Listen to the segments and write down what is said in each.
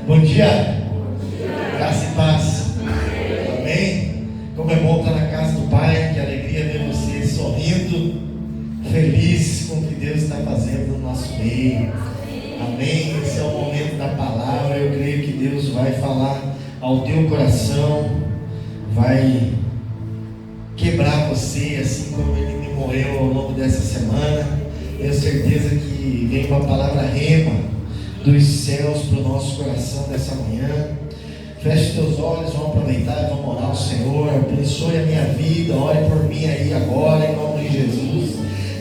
Bom dia. Graça e paz. Amém? Como é bom estar na casa do Pai. Que alegria ver você sorrindo, feliz com o que Deus está fazendo no nosso meio. Amém? Esse é o momento da palavra. Eu creio que Deus vai falar ao teu coração, vai quebrar você, assim como Ele me morreu ao longo dessa semana. Tenho certeza que vem uma palavra rema dos céus para o nosso coração dessa manhã. Feche teus olhos, vamos aproveitar e vamos orar ao Senhor. Abençoe a minha vida, ore por mim aí agora, em nome de Jesus.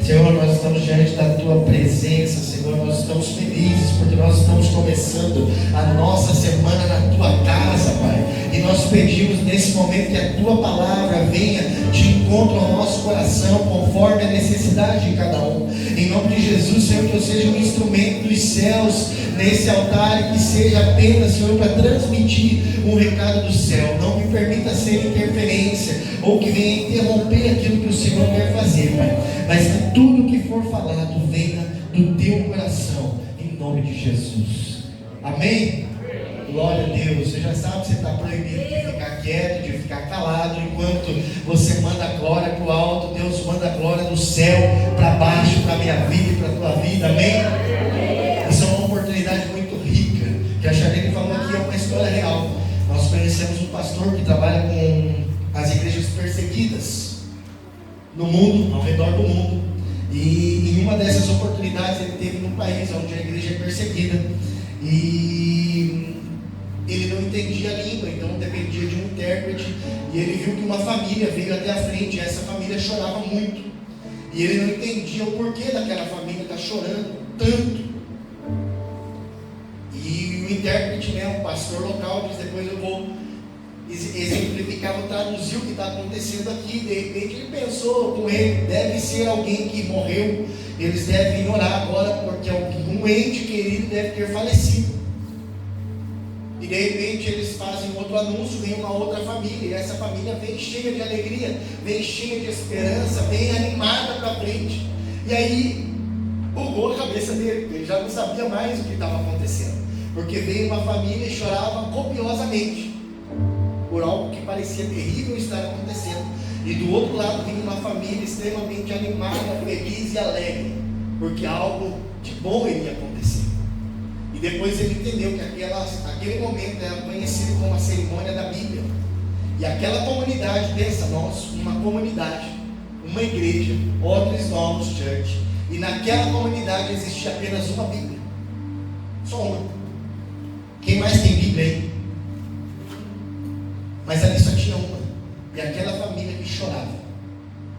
Senhor, nós estamos diante da Tua presença, Senhor, nós estamos felizes porque nós estamos começando a nossa semana na Tua casa, Pai. E nós pedimos nesse momento que a Tua palavra venha de encontro ao nosso coração, conforme a necessidade de cada um. Em nome de Jesus, Senhor, que eu seja um instrumento dos céus nesse altar e que seja apenas, Senhor, para transmitir um recado do céu. Não me permita ser interferência ou que venha interromper aquilo que o Senhor quer fazer, Pai. Mas que tudo que for falado venha do Teu coração, em nome de Jesus. Amém? Glória a Deus. Você já sabe que você está proibido de ficar quieto, de ficar calado. Enquanto você manda a glória para o alto, Deus manda a glória do céu para baixo, para a minha vida e para a tua vida. Amém? Isso é uma oportunidade muito rica, que a Charlene falou aqui, é uma história real. Nós conhecemos um pastor que trabalha com as igrejas perseguidas no mundo, ao redor do mundo. E em uma dessas oportunidades ele teve num país onde a igreja é perseguida. E ele não entendia a língua, então dependia de um intérprete. E ele viu que uma família veio até a frente, e essa família chorava muito. E ele não entendia o porquê daquela família estar chorando tanto. E o intérprete, o pastor local, diz: depois eu vou exemplificar, vou traduzir o que está acontecendo aqui. De repente ele pensou com ele: deve ser alguém que morreu, eles devem orar agora, porque um ente querido deve ter falecido. E de repente eles fazem outro anúncio, vem uma outra família, e essa família vem cheia de alegria, vem cheia de esperança, vem animada para frente. E aí bugou a cabeça dele, ele já não sabia mais o que estava acontecendo, porque veio uma família e chorava copiosamente por algo que parecia terrível estar acontecendo, e do outro lado vinha uma família extremamente animada, feliz e alegre, porque algo de bom iria acontecer. E depois ele entendeu que aquele momento era conhecido como a cerimônia da Bíblia. E aquela comunidade, pensa nós, uma comunidade, uma igreja, Outros Novos Church, e naquela comunidade existia apenas uma Bíblia, só uma. Quem mais tem Bíblia aí? Mas ali só tinha uma. E aquela família que chorava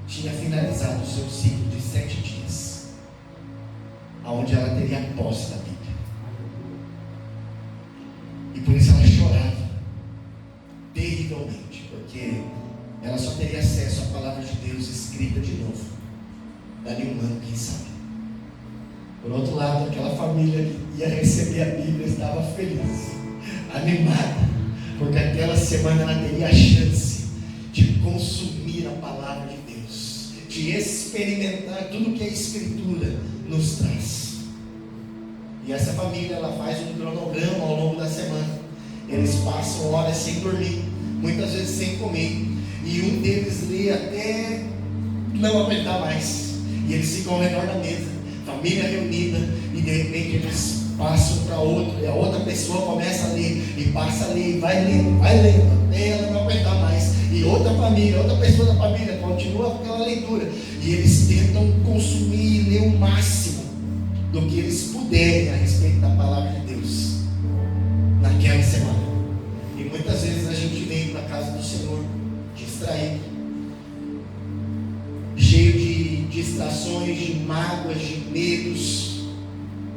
tinha finalizado o seu ciclo de 7 dias, onde ela teria posse da Bíblia. E por isso ela chorava terrivelmente, porque ela só teria acesso à palavra de Deus escrita de novo dali um ano, quem sabe. Por outro lado, aquela família que ia receber a Bíblia estava feliz, animada, porque aquela semana ela teria a chance de consumir a palavra de Deus, de experimentar tudo que a Escritura nos traz. E essa família, ela faz um cronograma ao longo da semana. Eles passam horas sem dormir, muitas vezes sem comer, e um deles lê até não aguentar mais, e eles ficam ao redor da mesa, família reunida, e de repente eles passam para outro, e a outra pessoa começa a ler, e passa a ler, e vai lendo, até ela não aguentar mais, e outra família, outra pessoa da família continua com aquela leitura, e eles tentam consumir e ler o máximo do que eles puderem a respeito da palavra de Deus naquela semana. E muitas vezes a gente vem para a casa do Senhor distraído, cheio de distrações, de mágoas, de medos,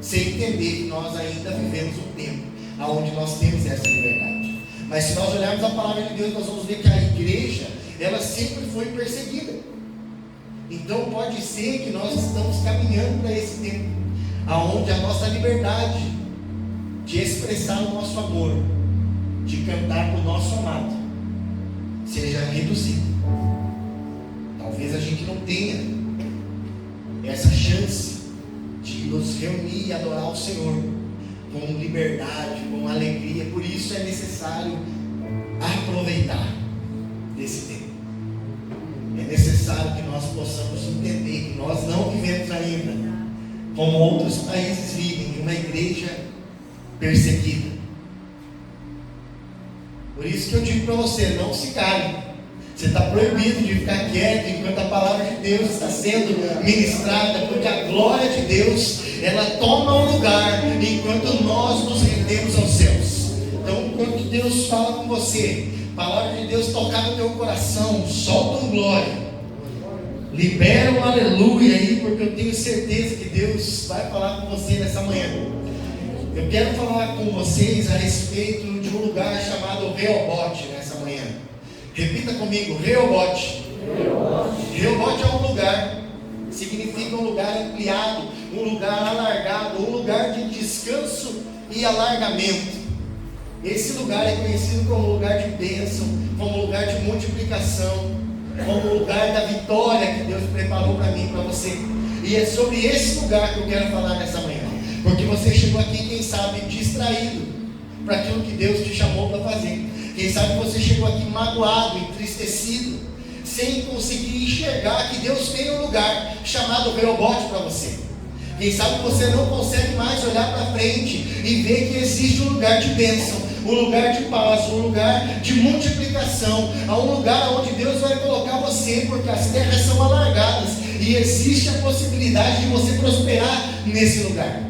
sem entender que nós ainda vivemos um tempo onde nós temos essa liberdade. Mas se nós olharmos a palavra de Deus, nós vamos ver que a igreja, ela sempre foi perseguida. Então pode ser que nós estamos caminhando para esse tempo aonde a nossa liberdade de expressar o nosso amor, de cantar para o nosso amado, seja reduzida. Talvez a gente não tenha essa chance de nos reunir e adorar o Senhor com liberdade, com alegria. Por isso é necessário aproveitar desse tempo. É necessário que nós possamos entender que nós não vivemos ainda como outros países vivem, em uma igreja perseguida. Por isso que eu digo para você, não se cale. Você está proibido de ficar quieto enquanto a palavra de Deus está sendo ministrada, porque a glória de Deus, ela toma o lugar enquanto nós nos rendemos aos céus. Então, enquanto Deus fala com você, a palavra de Deus tocar no teu coração, solta um glória, libera um aleluia aí, porque eu tenho certeza que Deus vai falar com você nessa manhã. Eu quero falar com vocês a respeito de um lugar chamado Reobote nessa manhã. Repita comigo, Reobote. Reobote é um lugar, significa um lugar ampliado, um lugar alargado, um lugar de descanso e alargamento. Esse lugar é conhecido como lugar de bênção, como lugar de multiplicação, como lugar da vitória que Deus preparou para mim e para você. E é sobre esse lugar que eu quero falar nessa manhã, porque você chegou aqui, quem sabe, distraído para aquilo que Deus te chamou para fazer. Quem sabe você chegou aqui magoado, entristecido, sem conseguir enxergar que Deus tem um lugar chamado Reobote para você. Quem sabe você não consegue mais olhar para frente e ver que existe um lugar de bênção, um lugar de paz, um lugar de multiplicação, um lugar onde Deus vai colocar você, porque as terras são alargadas e existe a possibilidade de você prosperar nesse lugar.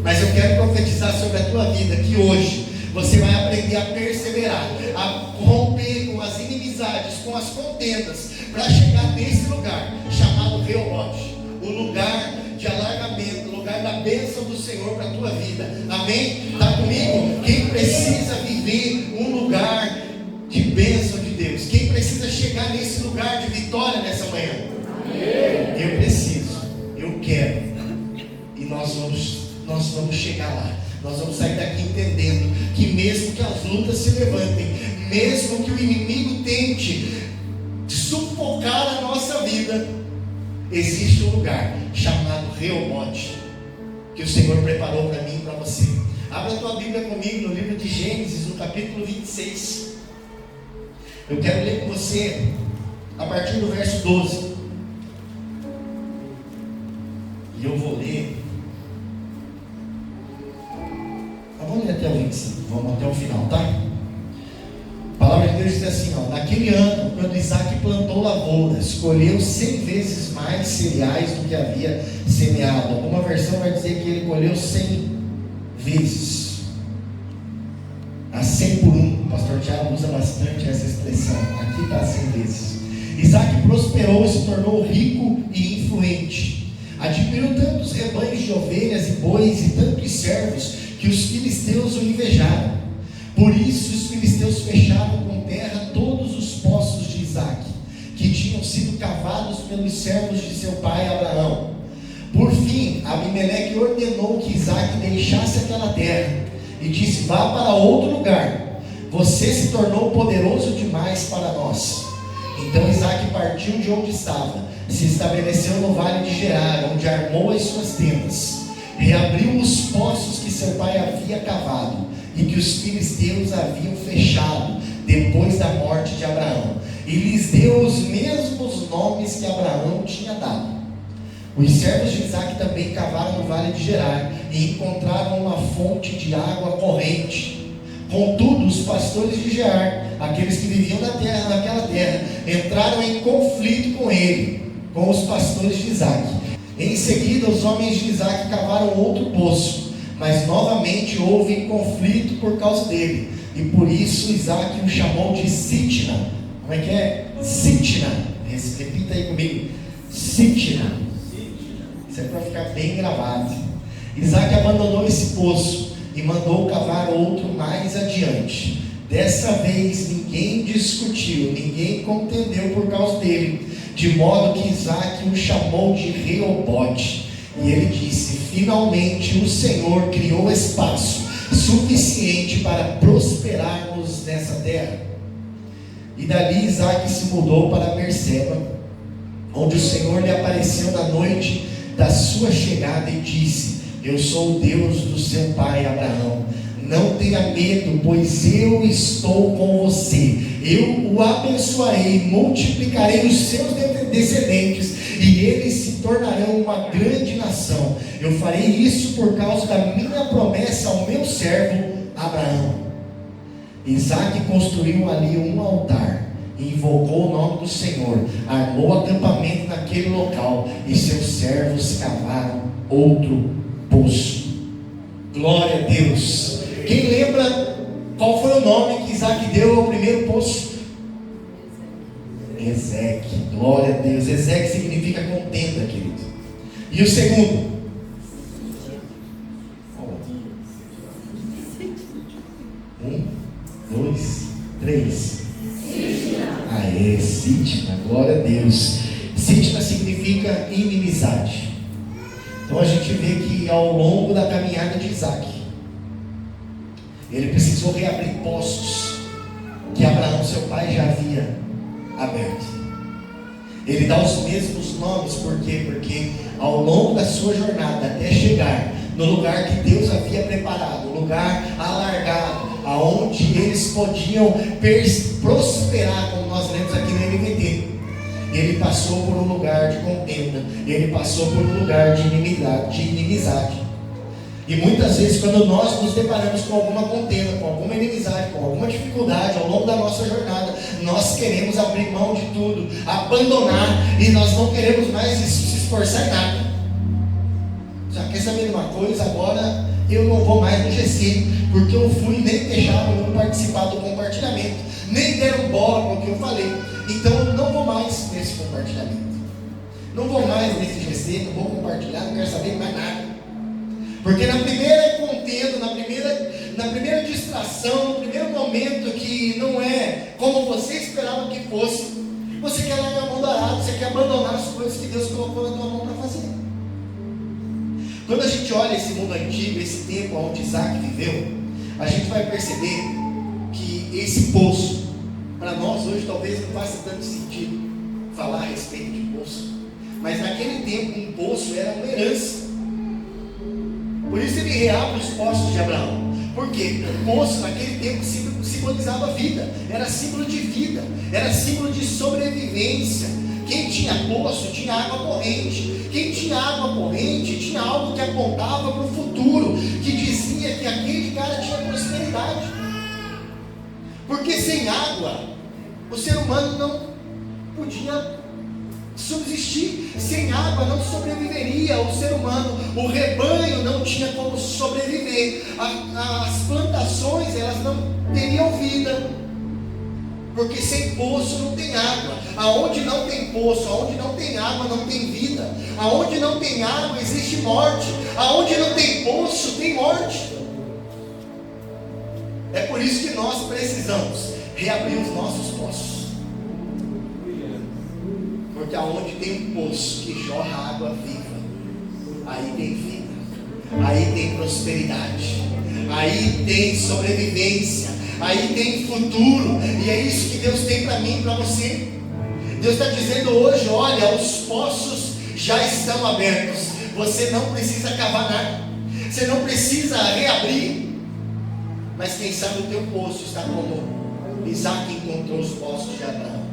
Mas eu quero profetizar sobre a tua vida que hoje você vai aprender a perseverar, a romper com as inimizades, com as contendas, para chegar nesse lugar chamado Reobote, o lugar de alargamento, o lugar da bênção do Senhor para a tua vida. Amém? Está comigo? Quem precisa viver um lugar de bênção de Deus? Quem precisa chegar nesse lugar de vitória nessa manhã? Amém. Eu preciso, eu quero, e nós vamos chegar lá. Nós vamos sair daqui entendendo que mesmo que as lutas se levantem, mesmo que o inimigo tente sufocar a nossa vida, existe um lugar chamado Reobote, que o Senhor preparou para mim e para você. Abra a tua Bíblia comigo no livro de Gênesis, no capítulo 26. Eu quero ler com você a partir do verso 12. E eu vou ler. Vamos ler até o 25, vamos até o final, tá? A palavra de Deus diz assim, ó: naquele ano, quando Isaac plantou lavouras, colheu 100 vezes mais cereais do que havia semeado. Alguma versão vai dizer que ele colheu 100 vezes, a 100 por 1. O pastor Tiago usa bastante essa expressão. Aqui está 100 vezes. Isaac prosperou e se tornou rico e influente. Adquiriu tantos rebanhos de ovelhas e bois e tantos servos que os filisteus o invejaram. Por isso os filisteus fecharam com terra todos os poços de Isaac, que tinham sido cavados pelos servos de seu pai Abraão. Por fim, Abimeleque ordenou que Isaac deixasse aquela terra e disse: vá para outro lugar, você se tornou poderoso demais para nós. Então Isaac partiu de onde estava, se estabeleceu no vale de Gerar, onde armou as suas tendas. Reabriu os poços que seu pai havia cavado e que os filisteus haviam fechado depois da morte de Abraão, e lhes deu os mesmos nomes que Abraão tinha dado. Os servos de Isaac também cavaram no vale de Gerar e encontraram uma fonte de água corrente. Contudo, os pastores de Gerar, aqueles que viviam naquela terra, entraram em conflito com ele, com os pastores de Isaac. Em seguida, os homens de Isaac cavaram outro poço, mas novamente houve conflito por causa dele, e por isso Isaac o chamou de Sitna. Como é que é? Sitna. Repita aí comigo: Sitna. Isso é para ficar bem gravado. Isaac abandonou esse poço e mandou cavar outro mais adiante. Dessa vez ninguém discutiu, ninguém contendeu por causa dele, de modo que Isaac o chamou de Reobote. E ele disse: finalmente o Senhor criou espaço suficiente para prosperarmos nessa terra. E dali Isaac se mudou para Berseba, onde o Senhor lhe apareceu na noite da sua chegada e disse: eu sou o Deus do seu pai Abraão. não tenha medo, pois eu estou com você. Eu o abençoarei, multiplicarei os seus descendentes, e eles se tornarão uma grande nação. Eu farei isso por causa da minha promessa ao meu servo Abraão. Isaac construiu ali um altar e invocou o nome do Senhor, armou acampamento naquele local, e seus servos cavaram outro poço. Glória a Deus. Quem lembra qual foi o nome que Isaac deu ao primeiro poço? Ezeque. Glória a Deus. Ezeque significa contenda, querido. E o segundo? 1, 2, 3. Aê, Sitna, glória a Deus. Sitna significa inimizade. Então a gente vê que ao longo da caminhada de Isaac, ele precisou reabrir poços que Abraão, seu pai, já havia aberto. Ele dá os mesmos nomes, por quê? Porque ao longo da sua jornada, até chegar no lugar que Deus havia preparado, um lugar alargado, aonde eles podiam prosperar, como nós lemos aqui na NVT, ele passou por um lugar de contenda, ele passou por um lugar de inimizade. E muitas vezes, quando nós nos deparamos com alguma contenda, com alguma inimizade, com alguma dificuldade ao longo da nossa jornada, nós queremos abrir mão de tudo, abandonar, e nós não queremos mais se esforçar em nada. Já quer saber de uma coisa? Agora eu não vou mais no GC, porque eu fui e nem deixaram eu participar do compartilhamento, nem deram bola para o que eu falei. Então eu não vou mais nesse compartilhamento, não vou mais nesse GC, não vou compartilhar, não quero saber mais nada. Porque na primeira contenda, na primeira distração, no primeiro momento que não é como você esperava que fosse, você quer largar a mão do arado, você quer abandonar as coisas que Deus colocou na tua mão para fazer. Quando a gente olha esse mundo antigo, esse tempo onde Isaac viveu, a gente vai perceber que esse poço, para nós hoje talvez não faça tanto sentido falar a respeito de poço, mas naquele tempo um poço era uma herança. Por isso ele reabre os poços de Abraão. Porque o poço naquele tempo simbolizava vida, era símbolo de vida, era símbolo de sobrevivência. Quem tinha poço tinha água corrente. Quem tinha água corrente tinha algo que apontava para o futuro, que dizia que aquele cara tinha prosperidade. Porque sem água o ser humano não podia subsistir. Sem água não sobreviveria o ser humano, o rebanho não tinha como sobreviver, as plantações elas não teriam vida, porque sem poço não tem água. Aonde não tem poço, aonde não tem água, não tem vida. Aonde não tem água existe morte, aonde não tem poço tem morte. É por isso que nós precisamos reabrir os nossos poços. Porque aonde tem um poço que jorra água viva, aí tem vida, aí tem prosperidade, aí tem sobrevivência, aí tem futuro. E é isso que Deus tem para mim e para você. Deus está dizendo hoje: olha, os poços já estão abertos, você não precisa cavar nada, você não precisa reabrir. Mas quem sabe o teu poço está como Isaac encontrou os poços de Abraão,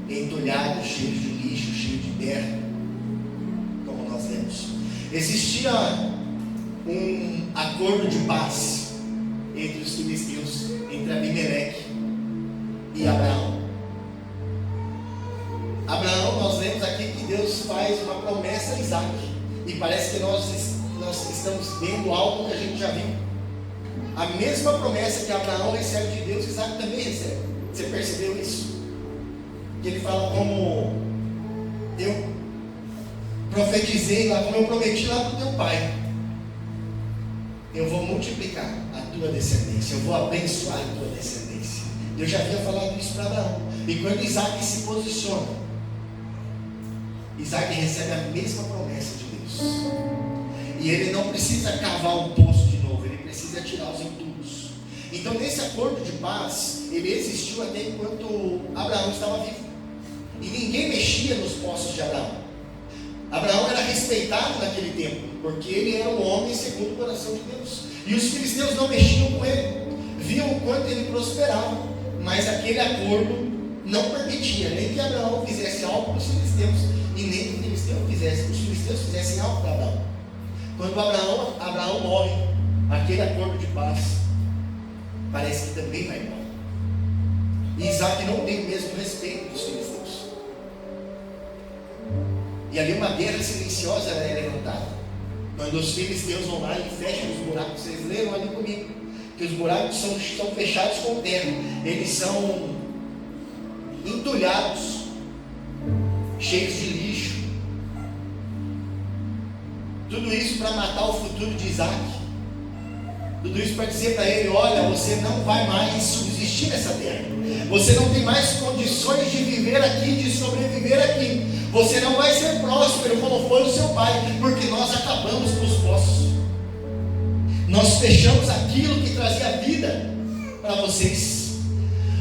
entulhados, cheios de lixo, cheio de terra, como nós vemos. Existia um acordo de paz entre os filisteus, entre Abimeleque e Abraão. Abraão, nós vemos aqui que Deus faz uma promessa a Isaac, e parece que nós estamos vendo algo que a gente já viu. A mesma promessa que Abraão recebe de Deus, Isaac também recebe. Você percebeu isso? Que ele fala: como eu profetizei lá, como eu prometi lá para o teu pai, eu vou multiplicar a tua descendência, eu vou abençoar a tua descendência. Eu já havia falado isso para Abraão. E quando Isaac se posiciona, Isaac recebe a mesma promessa de Deus. E ele não precisa cavar um poço de novo, ele precisa tirar os entulhos. Então, nesse acordo de paz, ele existiu até enquanto Abraão estava vivo. E ninguém mexia nos poços de Abraão. Abraão era respeitado naquele tempo, porque ele era um homem segundo o coração de Deus. E os filisteus não mexiam com ele, viam o quanto ele prosperava, mas aquele acordo não permitia nem que Abraão fizesse algo para os filisteus, e nem que os filisteus fizessem algo para Abraão. Quando Abraão morre, aquele acordo de paz parece que também vai embora. E Isaac não tem o mesmo respeito dos filisteus. E ali uma guerra silenciosa é levantada. Quando os filisteus vão lá e fecham os buracos, vocês leram ali comigo, que os buracos são fechados com terra, eles são entulhados, cheios de lixo. Tudo isso para matar o futuro de Isaac. Tudo isso para dizer para ele: olha, você não vai mais subsistir nessa terra. Você não tem mais condições de viver aqui, de sobreviver aqui. Você não vai ser próspero como foi o seu pai, porque nós acabamos com os poços. Nós fechamos aquilo que trazia vida para vocês.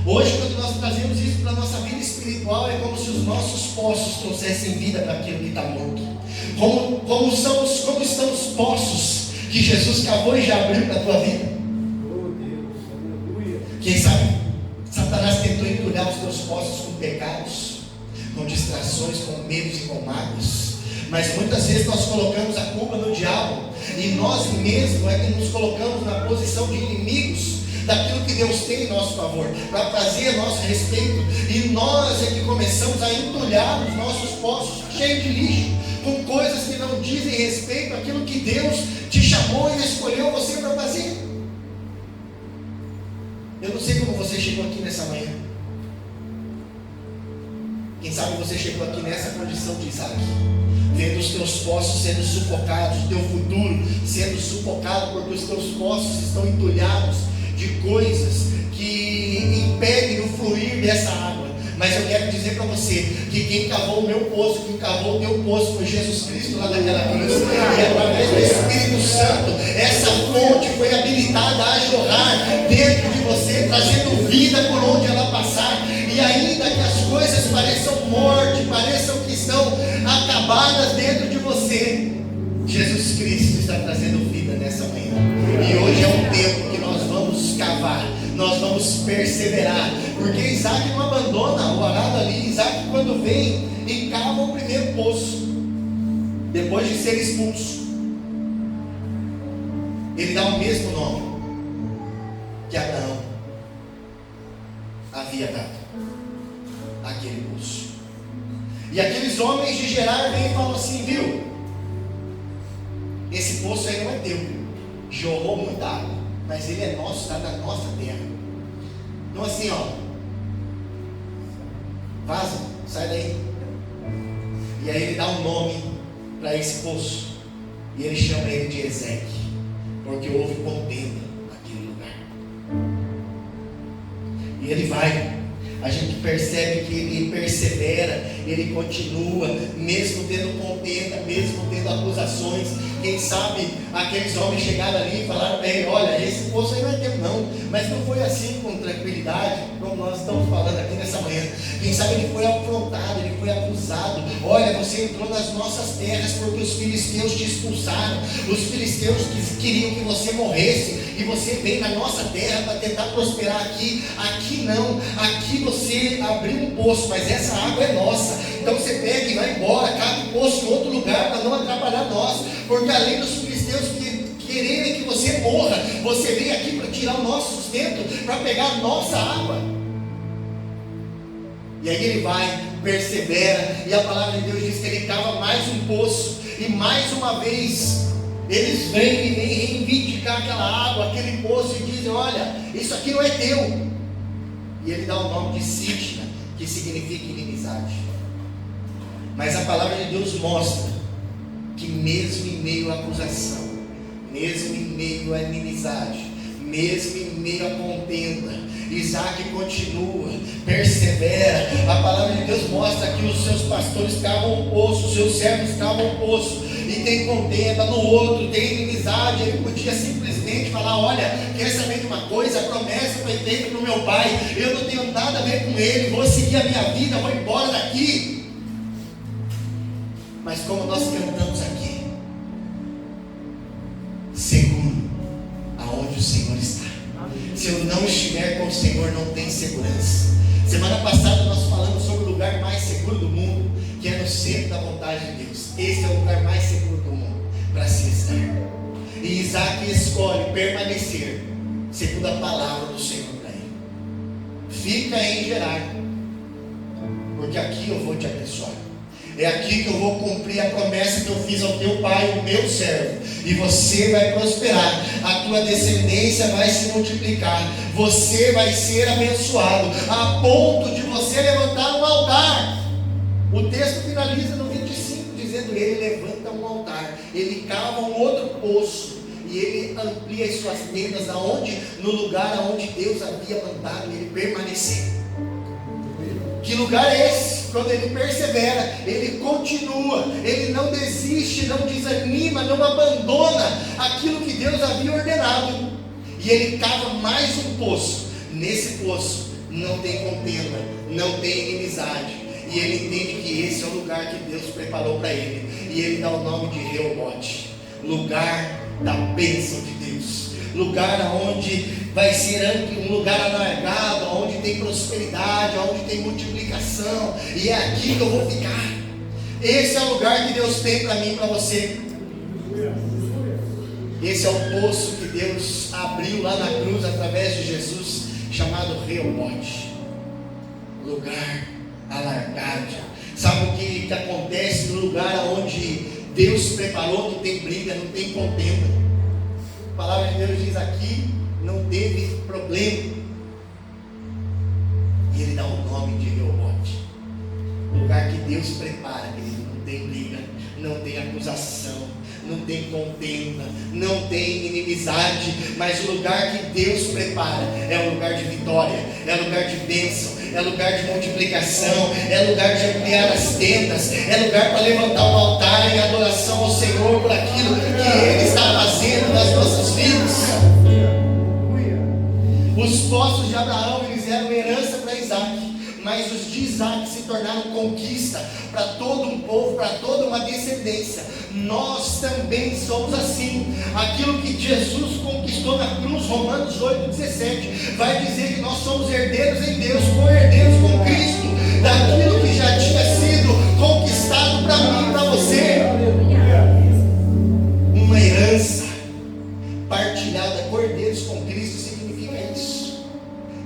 Hoje, quando nós trazemos isso para a nossa vida espiritual, é como se os nossos poços trouxessem vida para aquilo que está morto. Como estão os poços que Jesus cavou e já abriu para a tua vida? Oh Deus, aleluia. Quem sabe Satanás tentou entulhar os teus poços com pecados, com distrações, com medos e com mágoas. Mas muitas vezes nós colocamos a culpa no diabo, e nós mesmos é que nos colocamos na posição de inimigos daquilo que Deus tem em nosso favor, para trazer a nosso respeito, e nós é que começamos a entulhar os nossos poços cheios de lixo, com coisas que não dizem respeito àquilo que Deus te chamou e escolheu você para fazer. Eu não sei como você chegou aqui nessa manhã. Quem sabe você chegou aqui nessa condição de Isaac, vendo os teus poços sendo sufocados, o teu futuro sendo sufocado, porque os teus poços estão entulhados de coisas que impedem o fluir dessa água. Mas eu quero dizer para você que quem cavou o meu poço, quem cavou o teu poço foi Jesus Cristo lá naquela cruz. E através do Espírito Santo, essa fonte foi habilitada a jorrar dentro de você, trazendo vida por onde ela passar. E ainda que as coisas pareçam morte, pareçam que estão acabadas dentro de você, Jesus Cristo está trazendo vida nessa manhã. E hoje é um tempo que nós vamos cavar, nós vamos perseverar, porque Isaac não abandona o arado ali. Isaac, quando vem, encava o primeiro poço, depois de ser expulso, ele dá o mesmo nome que Abraão havia dado àquele poço. E aqueles homens de Gerar vêm e falam assim: viu, esse poço aí não é teu, jorrou muita água, mas ele é nosso, está na nossa terra. Então assim, ó, vaza, sai daí. E aí ele dá um nome para esse poço, e ele chama ele de Ezeque, porque houve contenda naquele lugar. E ele vai. A gente percebe que ele persevera, ele continua, mesmo tendo contenda, mesmo tendo acusações. Quem sabe aqueles homens chegaram ali e falaram para ele: olha, esse poço aí não é teu não. Mas não foi assim com tranquilidade, como nós estamos falando aqui nessa manhã. Quem sabe ele foi afrontado, ele foi acusado: olha, você entrou nas nossas terras porque os filisteus te expulsaram. Os filisteus queriam que você morresse, e você vem na nossa terra para tentar prosperar aqui. Aqui não, aqui você abriu um poço, mas essa água é nossa. Então você pega e vai embora, cava um poço em outro lugar para não atrapalhar nós, porque além dos filisteus quererem que você morra, você vem aqui para tirar o nosso sustento, para pegar a nossa água. E aí ele vai, persevera, e a palavra de Deus diz que ele cava mais um poço, e mais uma vez eles vêm e vêm reivindicar aquela água, aquele poço, e dizem: olha, isso aqui não é teu. E ele dá o nome de Sitna, que significa inimizade. Mas a palavra de Deus mostra que mesmo em meio à acusação, mesmo em meio à inimizade, mesmo em meio à contenda, Isaac continua, persevera. A palavra de Deus mostra que os seus pastores cavam um poço, os seus servos cavam um poço, e tem contenda no outro, tem inimizade. Ele podia simplesmente falar: olha, quer saber de uma coisa? A promessa foi feita para o meu pai, eu não tenho nada a ver com ele, vou seguir a minha vida, vou embora daqui. Mas como nós cantamos aqui, seguro o Senhor está. Se eu não estiver com o Senhor, não tem segurança. Semana passada nós falamos sobre o lugar mais seguro do mundo, que é no centro da vontade de Deus. Esse é o lugar mais seguro do mundo para se estar. E Isaac escolhe permanecer segundo a palavra do Senhor para ele. Fica em Gerar, porque aqui eu vou te abençoar. É aqui que eu vou cumprir a promessa que eu fiz ao teu pai, o meu servo. E você vai prosperar, a tua descendência vai se multiplicar, você vai ser abençoado, a ponto de você levantar um altar. O texto finaliza no 25, dizendo: ele levanta um altar, ele cava um outro poço, e ele amplia as suas tendas no lugar aonde Deus havia mandado ele permanecer. Que lugar é esse? Quando ele persevera, ele continua, ele não desiste, não desanima, não abandona aquilo que Deus havia ordenado, e ele cava mais um poço. Nesse poço não tem contenda, não tem inimizade, e ele entende que esse é o lugar que Deus preparou para ele, e ele dá o nome de Reobote, lugar da bênção de Deus, lugar onde vai ser um lugar alargado, onde tem prosperidade, onde tem multiplicação, e é aqui que eu vou ficar. Esse é o lugar que Deus tem para mim e para você. Esse é o poço que Deus abriu lá na cruz através de Jesus, chamado Reobote, lugar alargado. Sabe o que acontece no lugar onde Deus preparou? Não tem briga, não tem contenda. A palavra de Deus diz aqui: não teve problema. E ele dá o nome de Reobote, lugar que Deus prepara, querido. Não tem briga, não tem acusação, não tem contenda, não tem inimizade, mas o lugar que Deus prepara é um lugar de vitória, é lugar de bênção, é lugar de multiplicação, é lugar de ampliar as tendas, é lugar para levantar um altar em adoração ao Senhor por aquilo que Ele está fazendo nas nossas vidas. Os poços de Abraão, eles eram herança para Isaac, mas os de Isaac se tornaram conquista para todo um povo, para toda uma descendência. Nós também somos assim. Aquilo que Jesus conquistou na cruz, Romanos 8,17, vai dizer que nós somos herdeiros em Deus, co-herdeiros com Cristo, daquilo que já tinha sido conquistado para mim e para você. Uma herança partilhada, co-herdeiros com Cristo, significa isso,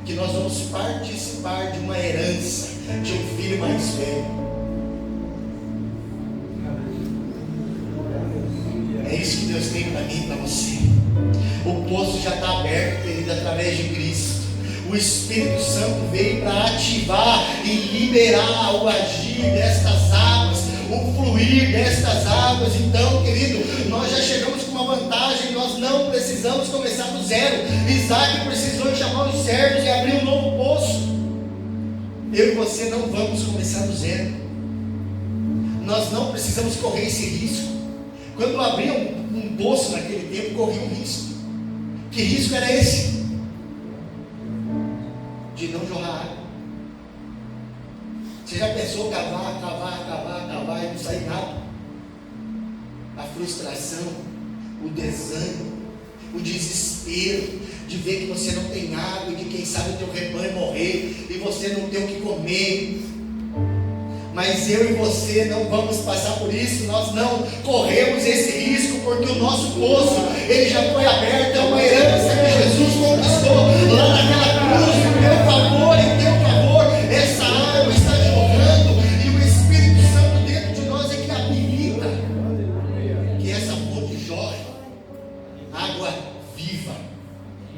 que nós vamos participar de uma herança de um filho mais velho. É isso que Deus tem para mim e para você. O poço já está aberto, querido, através de Cristo. O Espírito Santo veio para ativar e liberar o agir destas águas, o fluir destas águas. Então, querido, nós já chegamos com uma vantagem. Nós não precisamos começar do zero. Isaac precisou chamar os servos e abrir um novo poço. Eu e você não vamos começar do zero. Nós não precisamos correr esse risco. Quando eu abria um poço naquele tempo, corria um risco. Que risco era esse? De não jorrar água. Você já pensou cavar e não sair nada? A frustração, o desânimo, o desespero de ver que você não tem água e de quem sabe o teu rebanho morrer e você não ter o que comer. Mas eu e você não vamos passar por isso. Nós não corremos esse risco, porque o nosso poço, ele já foi aberto. É uma herança que Jesus conquistou lá naquela cruz, em meu favor, em teu favor. Essa água está jorrando e o Espírito Santo dentro de nós é que habilita que essa fonte jorre água viva,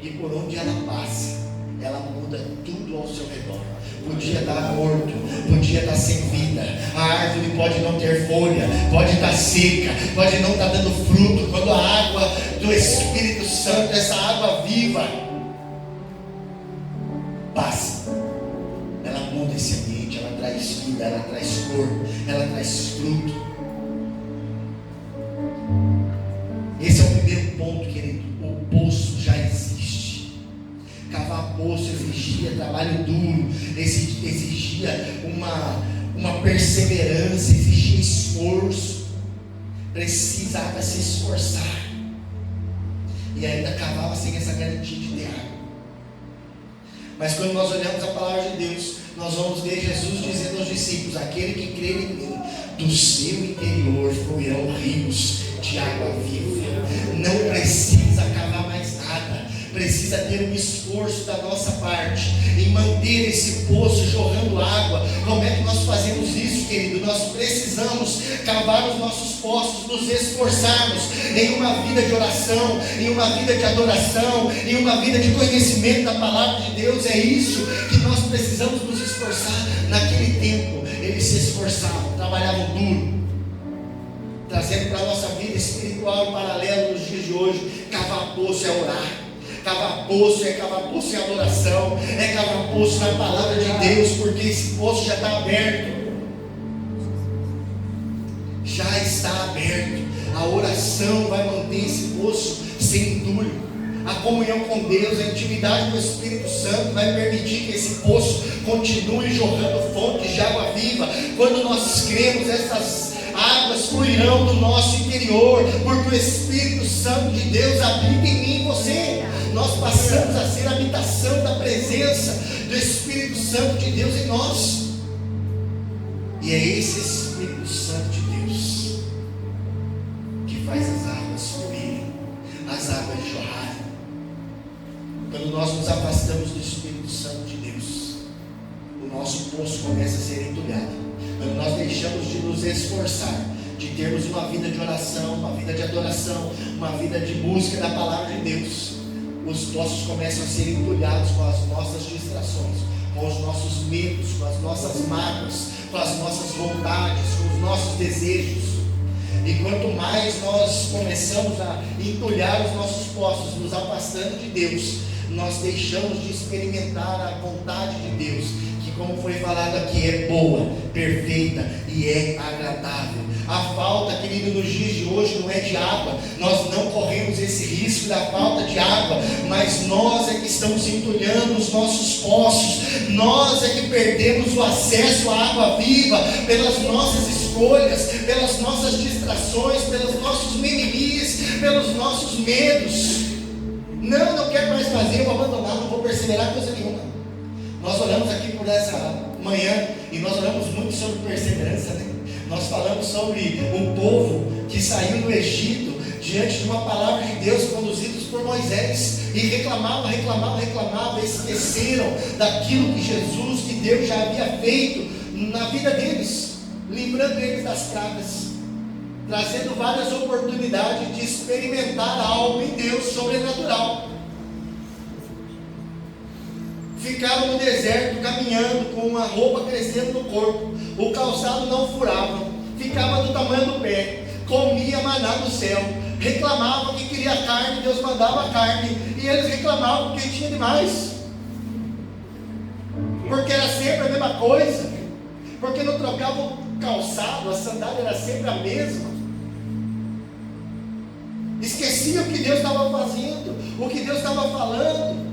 e por onde ela passa, ela muda tudo ao seu redor. Podia estar morto, podia estar sem vida, a árvore pode não ter folha, pode estar seca, pode não estar dando fruto. Quando a água do Espírito Santo, essa água viva, passa, ela muda esse ambiente, ela traz vida, ela traz cor, ela traz fruto. Esse é o primeiro ponto, querido. O poço já existe. Cavar poço exigia trabalho duro, exigia uma perseverança, exigia esforço. Precisava se esforçar. e ainda cavava sem essa garantia de ter água. Mas quando nós olhamos a palavra de Deus, nós vamos ver Jesus dizendo aos discípulos: aquele que crer em mim, do seu interior fluirão rios de água viva. Não precisa cavar mais nada, precisa ter um esforço da nossa parte em manter esse poço jorrando água. Como é que nós fazemos isso, querido? Nós precisamos cavar os nossos poços, nos esforçarmos em uma vida de oração, em uma vida de adoração, em uma vida de conhecimento da palavra de Deus. É isso que nós precisamos nos esforçar. Naquele tempo eles se esforçavam, trabalhavam duro, trazendo para a nossa vida espiritual em paralelo nos dias de hoje. Cavar poço é orar, cavar poço é cavar poço em adoração, é cavar poço na palavra de Deus, porque esse poço já está aberto, já está aberto. A oração vai manter esse poço sem entulho. A comunhão com Deus, a intimidade com o Espírito Santo vai permitir que esse poço continue jorrando fontes de água viva. Quando nós cremos, essas águas fluirão do nosso interior, porque o Espírito Santo de Deus habita em mim e você. Nós passamos a ser a habitação da presença do Espírito Santo de Deus em nós. E é esse Espírito Santo de Deus que faz as águas fluírem, as águas jorrarem. Quando nós nos afastamos do Espírito Santo de Deus, o nosso poço começa a ser entulhado. Quando nós deixamos de nos esforçar, de termos uma vida de oração, uma vida de adoração, uma vida de busca da palavra de Deus, os poços começam a ser entulhados com as nossas distrações, com os nossos medos, com as nossas mágoas, com as nossas vontades, com os nossos desejos. E quanto mais nós começamos a entulhar os nossos poços, nos afastando de Deus, nós deixamos de experimentar a vontade de Deus, que, como foi falado aqui, é boa, perfeita e é agradável. A falta, querido, nos dias de hoje não é de água. Nós não corremos esse risco da falta de água, mas nós é que estamos entulhando os nossos poços. Nós é que perdemos o acesso à água viva pelas nossas escolhas, pelas nossas distrações, pelos nossos mimimis, pelos nossos medos. Não quero mais fazer, vou abandonar, não vou perseverar coisa nenhuma. Nós oramos aqui por essa manhã e nós oramos muito sobre perseverança, né? Nós falamos sobre o povo que saiu do Egito diante de uma palavra de Deus, conduzidos por Moisés, e reclamavam, esqueceram daquilo que Jesus, que Deus já havia feito na vida deles, livrando eles das pragas, trazendo várias oportunidades de experimentar algo em Deus sobrenatural. Ficaram no deserto caminhando com uma roupa crescendo no corpo, o calçado não furava, ficava do tamanho do pé, comia maná do céu, reclamavam que queria carne, Deus mandava carne, e eles reclamavam porque tinha demais, porque era sempre a mesma coisa, porque não trocavam o calçado, a sandália era sempre a mesma. Esqueciam o que Deus estava fazendo, o que Deus estava falando,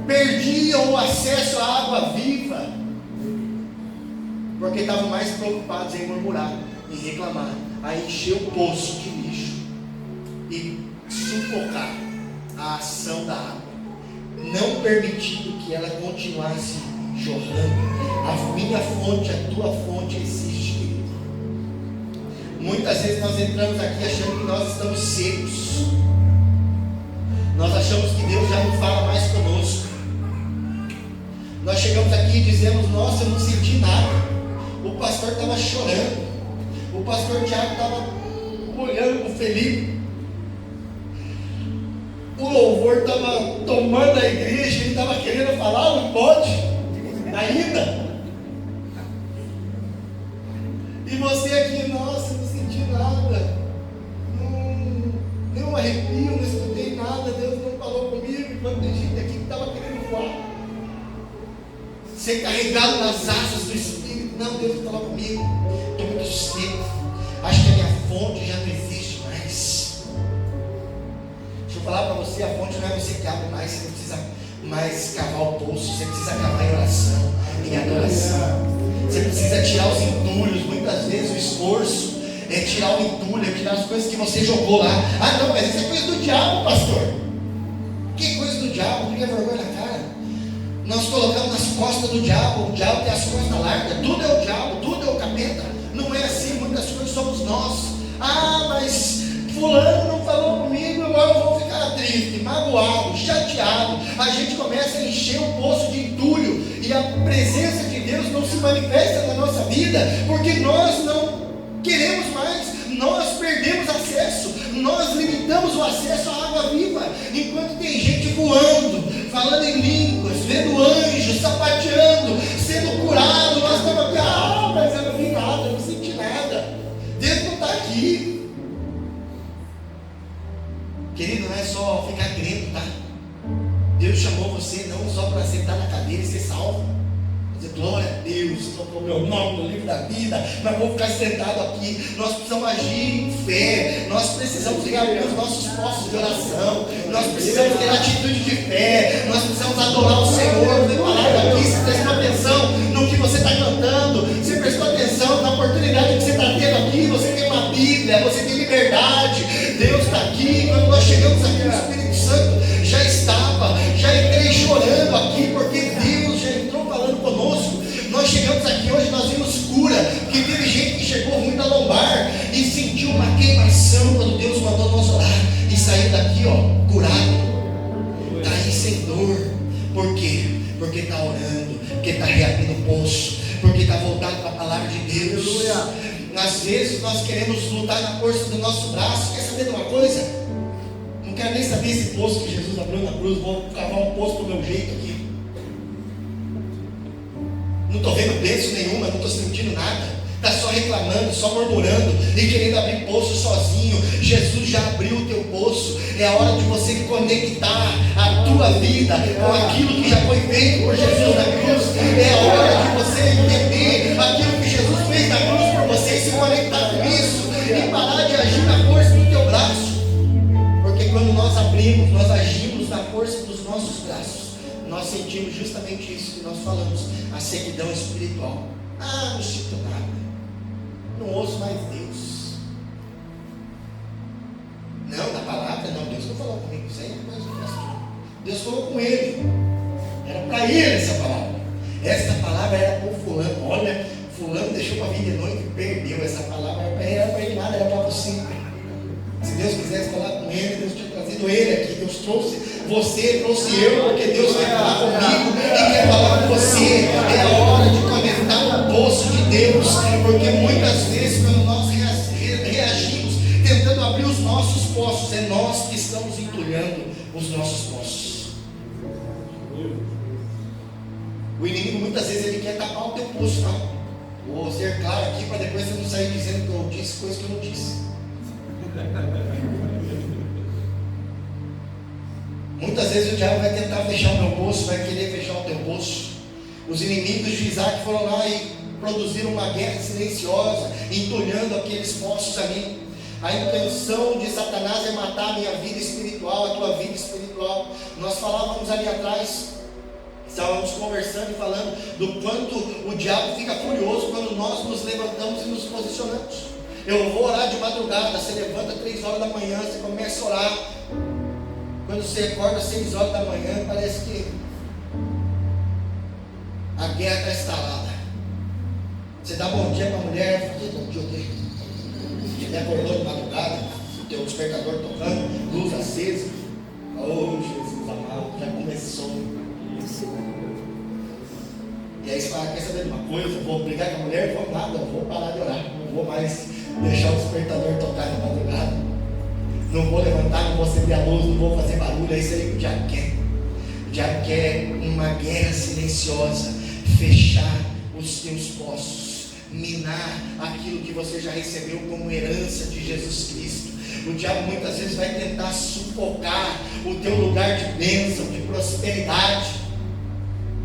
perdiam o acesso à água viva, porque estavam mais preocupados em murmurar, em reclamar, a encher o poço de lixo e sufocar a ação da água, não permitindo que ela continuasse jorrando. A minha fonte, a tua fonte existe, querido. Muitas vezes nós entramos aqui achando que nós estamos secos, nós achamos que Deus já não fala mais conosco. Nós chegamos aqui e dizemos: nossa, eu não senti nada. O pastor estava chorando, o pastor Tiago estava olhando para o Felipe, o louvor estava tomando a igreja, ele estava querendo falar, não pode ainda. E você aqui: nossa, eu não senti nada, nem um arrepio, não escutei nada, Deus não falou comigo. Enquanto tem gente aqui que estava querendo voar, ser carregado nas asas do Espírito. Não, Deus não falou comigo, estou muito seco, acho que a minha fonte já não existe mais. Deixa eu falar para você: a fonte não é você que abre mais, você não precisa mais cavar o poço, você precisa cavar em oração, em adoração. Você precisa tirar os entulhos. Muitas vezes o esforço é tirar o entulho, é tirar as coisas que você jogou lá. Ah não, mas isso é coisa do diabo, pastor. Que coisa do diabo? Não tem vergonha na cara. Nós colocamos nas costas do diabo. O diabo tem as costas largas. Tudo é o diabo, tudo é o capeta. Não é assim, muitas coisas somos nós. Ah, mas fulano não falou comigo, agora eu vou ficar triste, magoado, chateado. A gente começa a encher o poço de entulho e a presença de Deus não se manifesta na nossa vida, porque nós não queremos mais. Nós perdemos acesso, nós limitamos o acesso à água viva, enquanto tem gente voando, falando em línguas, vendo anjos, sapateando, sendo curado. Nós estamos aqui, mas eu não vi nada, eu não senti nada. Deus não está aqui. Querido, não é só ficar crendo, tá? Deus chamou você não só para sentar na cadeira e ser salvo. Dizer, glória a Deus, colocou meu nome no livro da vida, mas vou ficar sentado aqui. Nós precisamos agir em fé, nós precisamos reabrir os nossos postos de oração, nós precisamos ter atitude de fé, nós precisamos adorar o Senhor. Preparado aqui, você prestou atenção no que você está cantando, você prestou atenção na oportunidade que você está tendo aqui. Você tem uma Bíblia, você tem liberdade, Deus está aqui. Quando nós chegamos aqui, o Espírito Santo já estava, já entrei chorando aqui, porque Deus já entrou falando conosco. Nós chegamos aqui hoje, nós vimos cura, porque teve gente que chegou ruim da lombar e sentiu uma queimação quando Deus mandou nós orar e saiu daqui, curado, está aí sem dor. Por quê? Porque está orando, porque está reabrindo o poço, porque está voltado para a palavra de Deus. Às vezes nós queremos lutar na força do nosso braço. Quer saber de uma coisa? Não quero nem saber esse poço que Jesus abriu na cruz. Vou cavar um poço do meu jeito aqui. Não estou vendo bênção nenhuma, não estou sentindo nada. Está só reclamando, só murmurando e querendo abrir poço sozinho. Jesus já abriu o teu poço. É a hora de você conectar a tua vida com aquilo que já foi feito por Jesus na cruz. É a hora de você entender aquilo que Jesus fez na cruz por você e se conectar com isso e parar de agir na força do teu braço. Porque quando nós abrimos, nós agimos na força dos nossos braços, nós sentimos justamente isso que nós falamos, a sequidão espiritual. Ah, não sinto nada, não ouço mais Deus. Não, na palavra não, Deus não falou comigo, isso aí é coisa do pastor. Deus falou com ele, era para ele essa palavra. Essa palavra era para o fulano. Olha, fulano deixou para vir de noite e perdeu. Essa palavra era para ele nada, era para você. Se Deus quisesse falar com ele, Deus tinha trazido ele aqui. Deus trouxe você, trouxe eu, porque Deus quer falar comigo e quer falar com você. É a hora de conectar no poço de Deus, porque muitas vezes quando nós reagimos tentando abrir os nossos poços, é nós que estamos entulhando os nossos poços. O inimigo muitas vezes ele quer tapar o teu poço, tá? Vou ser claro aqui para depois você não sair dizendo que eu disse coisa que eu não disse. Muitas vezes o diabo vai tentar fechar o meu poço, vai querer fechar o teu poço. Os inimigos de Isaac foram lá e produziram uma guerra silenciosa, entulhando aqueles poços ali. A intenção de Satanás é matar a minha vida espiritual, a tua vida espiritual. Nós falávamos ali atrás, estávamos conversando e falando do quanto o diabo fica furioso quando nós nos levantamos e nos posicionamos. Eu vou orar de madrugada, você levanta 3 horas da manhã, você começa a orar. Quando você acorda às 6 horas da manhã, parece que a guerra está instalada. Você dá bom dia para a mulher, fala, bom dia, você acordou de madrugada, o teu despertador tocando, luz acesa. Oh, Jesus amado, já começou. E aí você fala, quer saber de uma coisa? Eu vou brigar com a mulher? Vou nada, eu vou parar de orar. Não vou mais deixar o despertador tocar na madrugada. Não vou levantar, não vou acender a luz, não vou fazer barulho. É isso aí que o diabo quer. O diabo quer uma guerra silenciosa, fechar os teus poços, minar aquilo que você já recebeu como herança de Jesus Cristo. O diabo muitas vezes vai tentar sufocar o teu lugar de bênção, de prosperidade.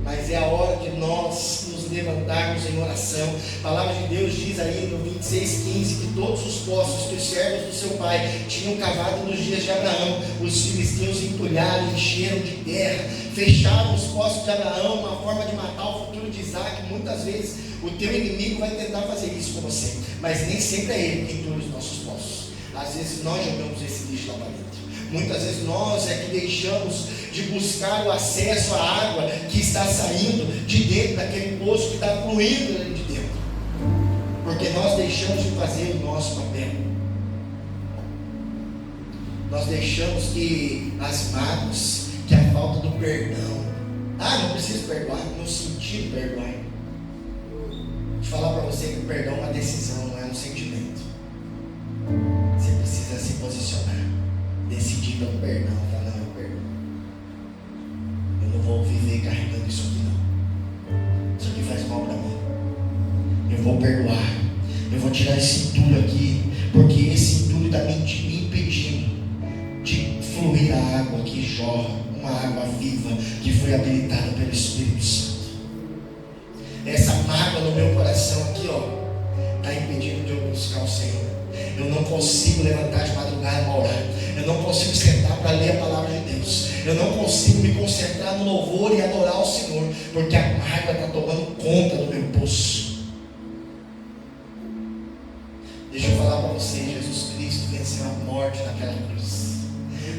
mas é a hora de nós nos levantarmos em oração. A palavra de Deus diz aí no 26:15 que todos os poços que os servos do seu pai tinham cavado nos dias de Abraão, os filisteus entulharam, encheram de terra, fecharam os poços de Abraão, uma forma de matar o futuro de Isaac. Muitas vezes o teu inimigo vai tentar fazer isso com você, mas nem sempre é ele que entulha os nossos poços. Às vezes nós jogamos esse lixo lá para dentro. Muitas vezes nós é que deixamos de buscar o acesso à água que está saindo de dentro daquele poço que está fluindo ali de dentro, porque nós deixamos de fazer o nosso papel. Nós deixamos que as mágoas, que a falta do perdão, não preciso perdoar, não senti perdoar. Vou falar para você que o perdão é uma decisão, não é um sentimento. Você precisa se posicionar, decidir pelo perdão, falar, não, eu perdoo. Eu não vou viver carregando isso aqui não. Isso aqui faz mal para mim. Eu vou perdoar. Eu vou tirar esse entulho aqui, porque esse entulho está me impedindo de fluir a água que jorra, uma água viva que foi habilitada pelo Espírito Santo. Essa mágoa no meu coração aqui, está impedindo de eu buscar o Senhor. Eu não consigo levantar de madrugada para orar. Eu não consigo sentar para ler a palavra de Deus. Eu não consigo me concentrar no louvor e adorar o Senhor, porque a mágoa está tomando conta do meu poço. Deixa eu falar para você, Jesus Cristo venceu a morte naquela cruz.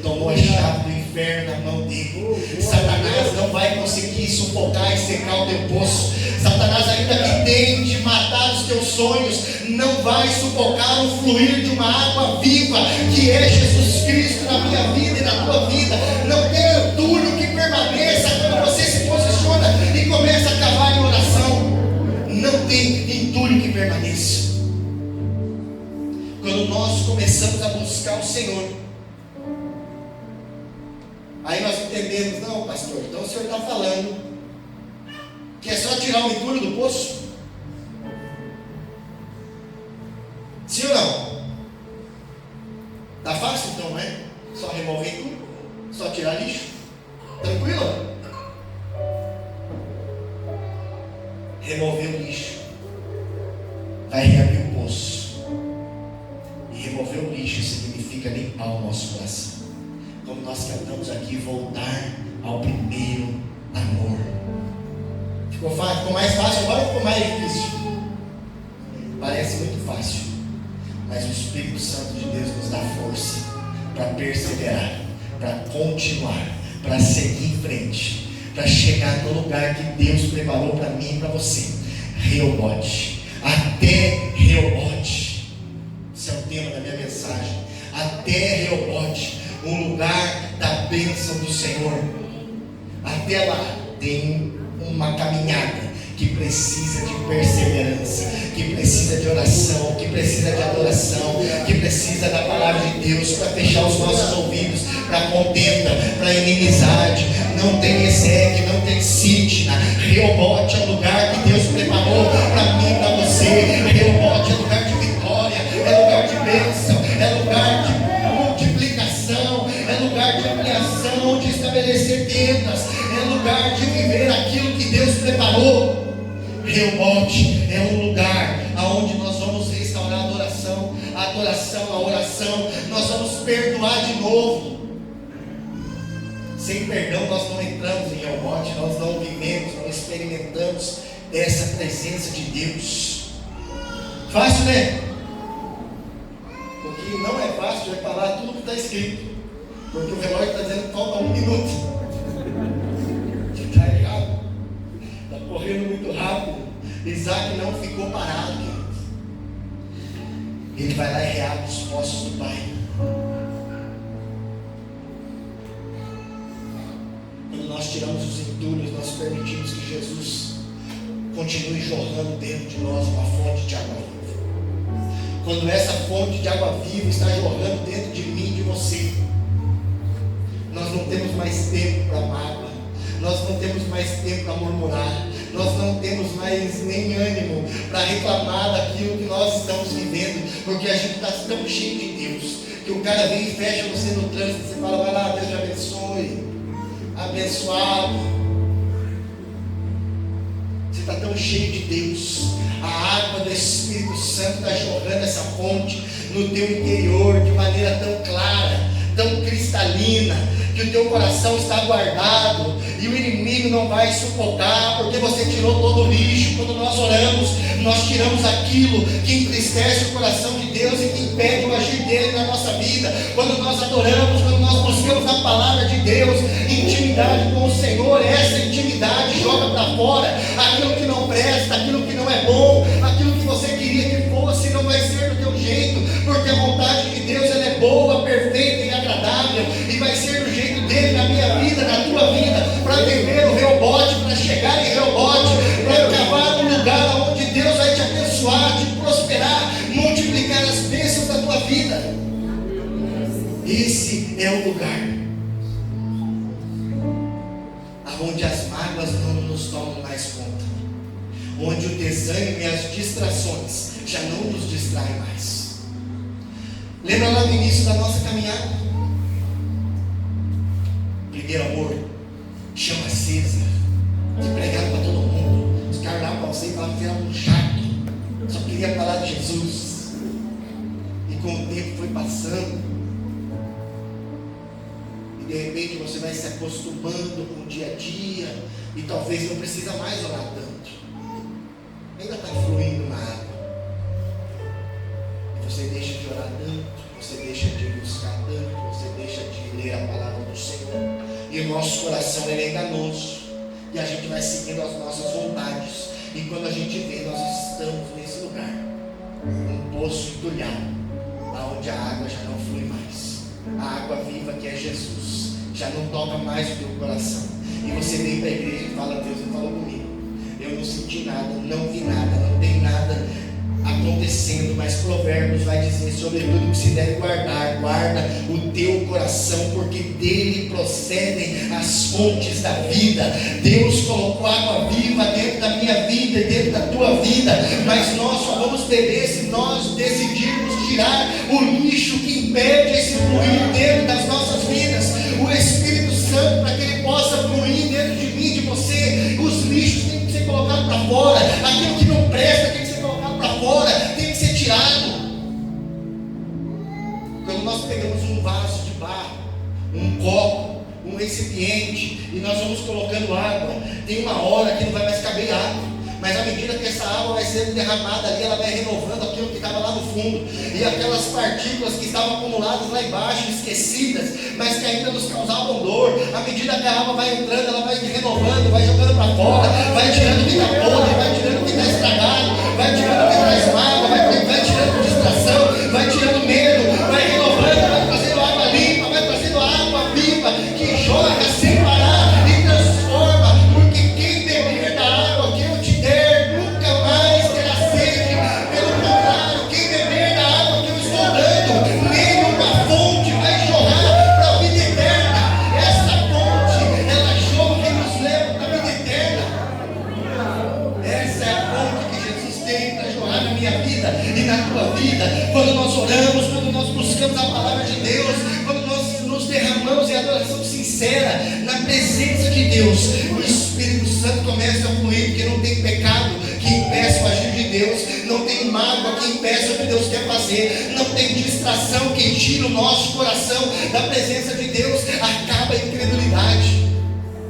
Tomou a chave do inferno na mão dele. Satanás não vai conseguir sufocar e secar o teu poço. Satanás, ainda que tente matar os teus sonhos, não vai sufocar o fluir de uma água viva, que é Jesus Cristo na minha vida e na tua vida. Não tem entulho que permaneça quando você se posiciona e começa a cavar em oração. Não tem entulho que permaneça. Quando nós começamos a buscar o Senhor, aí nós entendemos, não, pastor, então o senhor está falando que é só tirar o entulho do poço? Sim ou não? Está fácil então, não é? Só remover entulho, só tirar lixo, tranquilo? Remover o lixo vai reabrir o poço, e remover o lixo significa limpar o nosso coração. Como nós cantamos aqui, voltar ao primeiro amor. Ficou fácil? Ficou mais fácil agora ou ficou mais difícil? Parece muito fácil, mas o Espírito Santo de Deus nos dá força para perseverar, para continuar, para seguir em frente, para chegar no lugar que Deus preparou para mim e para você. Reobote, até Reobote. Esse é o tema da minha mensagem. Até Reobote, um lugar da bênção do Senhor. Até lá tem uma caminhada que precisa de perseverança, que precisa de oração, que precisa de adoração, que precisa da palavra de Deus para fechar os nossos ouvidos para contenda, para inimizade. Não tem Ezeque, não tem Sitna. Reobote é o lugar que Deus preparou para mim e para você. Reobote é lugar de vitória, é lugar de bênção, é lugar de multiplicação, é lugar de ampliação, de estabelecer tendas, é lugar de viver aquilo que Deus preparou. Reobote é um lugar onde nós vamos restaurar a adoração, a oração, nós vamos perdoar de novo. Sem perdão nós não entramos em Reobote, nós não vivemos, não experimentamos essa presença de Deus. Fácil, né? O que não é fácil é falar tudo que está escrito, porque o relógio está dizendo que falta 1 minuto. Está errado, está correndo muito rápido. Isaac não ficou parado, queridos. Ele vai lá e reabre os poços do pai. Quando nós tiramos os entulhos, nós permitimos que Jesus continue jorrando dentro de nós uma fonte de água viva. Quando essa fonte de água viva está jorrando dentro de mim e de você, nós não temos mais tempo para mágoa, nós não temos mais tempo para murmurar, nós não temos mais nem ânimo para reclamar daquilo que nós estamos vivendo, porque a gente está tão cheio de Deus, que o cara vem e fecha você no trânsito, você fala, vai lá, Deus te abençoe, abençoado. está tão cheio de Deus. A água do Espírito Santo está jorrando essa fonte no teu interior de maneira tão clara, tão cristalina, que o teu coração está guardado e o inimigo não vai sufocar, porque você tirou todo o lixo. Quando nós oramos, nós tiramos aquilo que entristece o coração de Deus e que impede o agir dele na nossa vida. Quando nós adoramos, quando nós buscamos a palavra de Deus, intimidade com o Senhor, essa intimidade joga para fora aquilo que não presta, aquilo que não é bom, aquilo que você queria que fosse, não vai ser do teu jeito, porque a vontade de Deus ela é boa, perfeita e agradável, e vai ser do jeito dele na minha vida, na tua vida, para viver o Reobote, para chegar em Reobote, para cavar um lugar onde Deus vai te abençoar, te prosperar, multiplicar as bênçãos da tua vida. Esse é o lugar onde as mágoas não nos tomam mais conta, onde o desânimo e as distrações já não nos distraem mais. Lembra lá no início da nossa caminhada? Primeiro amor, chama acesa, de pregar para todo mundo. Os caras lá para você falavam que era um chato, só queria falar de Jesus. E com o tempo foi passando, e de repente você vai se acostumando com o dia a dia, e talvez não precisa mais orar tanto, ainda está fluindo na água, e você deixa de orar tanto, você deixa de buscar tanto, você deixa de ler a palavra do Senhor, e o nosso coração ele é enganoso, e a gente vai seguindo as nossas vontades, e quando a gente vê, nós estamos nesse lugar, um poço entulhado, onde a água já não flui mais. A água viva que é Jesus já não toca mais o teu coração, e você vem para a igreja e fala: Deus não falou comigo, eu não senti nada, não vi nada, não tem nada acontecendo. Mas Provérbios vai dizer: sobretudo que se deve guardar, guarda o teu coração, porque dele procedem as fontes da vida. Deus colocou água viva dentro da minha vida e dentro da tua vida, mas nós só vamos beber se nós decidirmos tirar o lixo que impede esse fluir dentro das nossas vidas. O Espírito Santo, para que ele possa fluir dentro de mim, de você, os lixos têm que ser colocados para fora, aquilo que não presta tem que ser colocado para fora, tem que ser tirado. Quando nós pegamos um vaso de barro, um copo, um recipiente, e nós vamos colocando água, tem uma hora que não vai mais caber água, mas à medida que essa água vai sendo derramada ali, ela vai renovando aquilo que estava lá no fundo, e aquelas partículas que estavam acumuladas lá embaixo, esquecidas, mas que ainda nos causavam dor, à medida que a água vai entrando, ela vai renovando, vai jogando para fora, vai tirando o que está podre, vai tirando o que está estragado, vai tirando o que traz mágoa, vai tirando distração, vai tirando medo, vai renovando, vai trazendo água limpa, vai trazendo água viva, que joga sem parar e transforma, porque quem beber da água que eu te der, nunca mais terá sede. Pelo contrário, quem beber da água que eu estou dando, nenhuma fonte vai jorrar para a vida eterna. Essa fonte, ela jorra e nos leva para a vida eterna. Essa é a fonte que Jesus tem para jorrar na minha vida e na tua vida. Quando nós oramos, quando nós buscamos a palavra de Deus, quando nós nos derramamos em adoração sincera na presença de Deus, o Espírito Santo começa a fluir, porque não tem pecado que impeça o agir de Deus, não tem mágoa que impeça o que Deus quer fazer, não tem distração que tira o nosso coração da presença de Deus. Acaba a incredulidade.